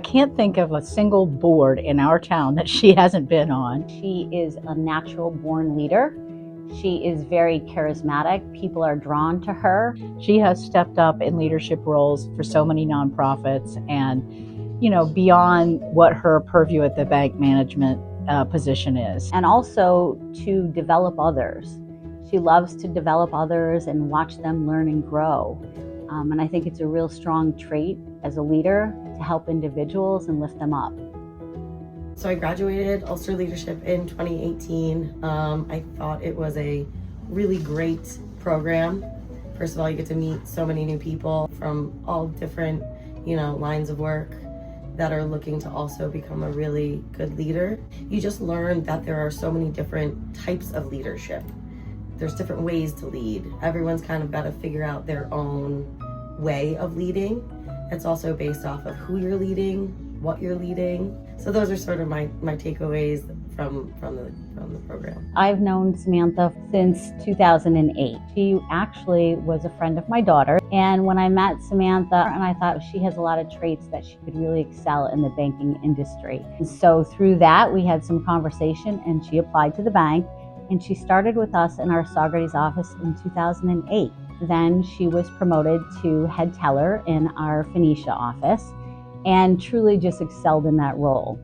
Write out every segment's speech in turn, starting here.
can't think of a single board in our town that she hasn't been on. She is a natural born leader. She is very charismatic. People are drawn to her. She has stepped up in leadership roles for so many nonprofits and, beyond what her purview at the bank management position is. And also to develop others. She loves to develop others and watch them learn and grow. And I think it's a real strong trait as a leader to help individuals and lift them up. So I graduated Ulster Leadership in 2018. I thought it was a really great program. First of all, you get to meet so many new people from all different, lines of work that are looking to also become a really good leader. You just learn that there are so many different types of leadership. There's different ways to lead. Everyone's kind of got to figure out their own way of leading. It's also based off of who you're leading, what you're leading. So those are sort of my takeaways from the program. I've known Samantha since 2008. She actually was a friend of my daughter. And when I met Samantha, and I thought she has a lot of traits that she could really excel in the banking industry. And so through that, we had some conversation and she applied to the bank and she started with us in our Saugerties office in 2008. Then she was promoted to head teller in our Phoenicia office and truly just excelled in that role.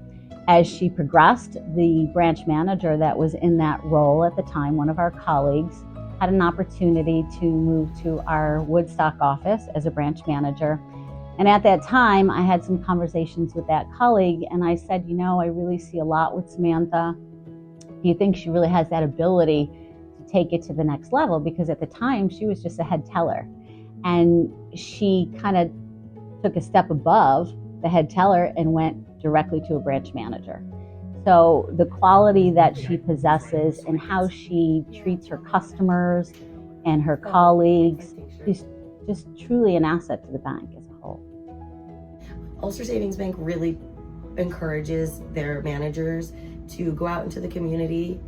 As she progressed, the branch manager that was in that role at the time, one of our colleagues, had an opportunity to move to our Woodstock office as a branch manager. And at that time, I had some conversations with that colleague and I said, I really see a lot with Samantha. Do you think she really has that ability to take it to the next level? Because at the time, she was just a head teller. And she kind of took a step above the head teller and went directly to a branch manager. So the quality that she possesses and how she treats her customers and her colleagues is just truly an asset to the bank as a whole. Ulster Savings Bank really encourages their managers to go out into the community,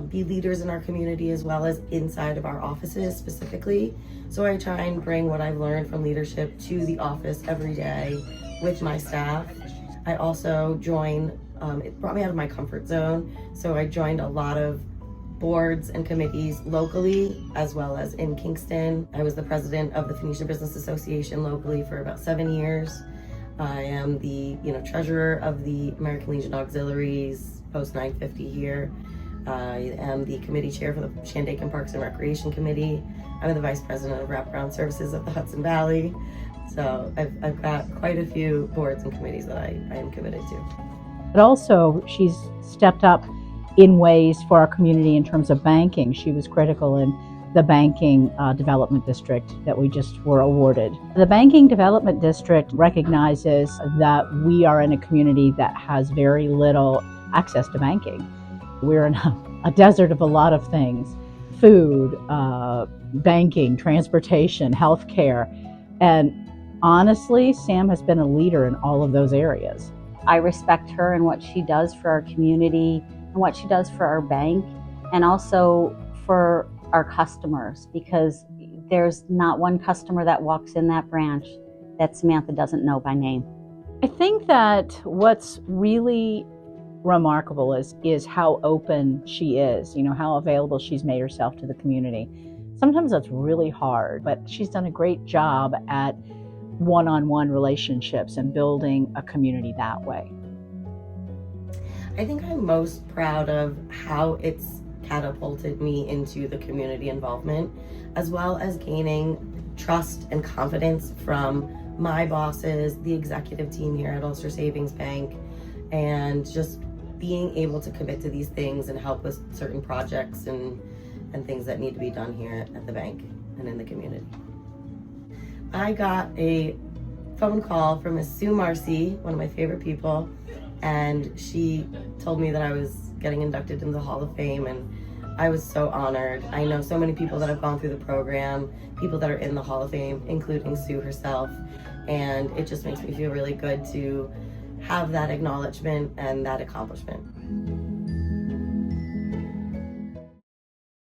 be leaders in our community as well as inside of our offices specifically. So I try and bring what I've learned from leadership to the office every day with my staff. I also join, it brought me out of my comfort zone, so I joined a lot of boards and committees locally as well as in Kingston. I was the president of the Phoenicia Business Association locally for about 7 years. I am the treasurer of the American Legion Auxiliaries post 950 here. I am the committee chair for the Shandaken Parks and Recreation Committee. I'm the vice president of Wraparound Services of the Hudson Valley. So I've got quite a few boards and committees that I am committed to. But also, she's stepped up in ways for our community in terms of banking. She was critical in the banking development district that we just were awarded. The banking development district recognizes that we are in a community that has very little access to banking. We're in a desert of a lot of things: food, banking, transportation, healthcare, and honestly, Sam has been a leader in all of those areas. I respect her and what she does for our community and what she does for our bank and also for our customers, because there's not one customer that walks in that branch that Samantha doesn't know by name. I think that what's really remarkable is how open she is, how available she's made herself to the community. Sometimes that's really hard, but she's done a great job at one-on-one relationships and building a community that way. I think I'm most proud of how it's catapulted me into the community involvement, as well as gaining trust and confidence from my bosses, the executive team here at Ulster Savings Bank, and just being able to commit to these things and help with certain projects and things that need to be done here at the bank and in the community. I got a phone call from Miss Sue Marcy, one of my favorite people, and she told me that I was getting inducted into the Hall of Fame, and I was so honored. I know so many people that have gone through the program, people that are in the Hall of Fame, including Sue herself, and it just makes me feel really good to have that acknowledgement and that accomplishment.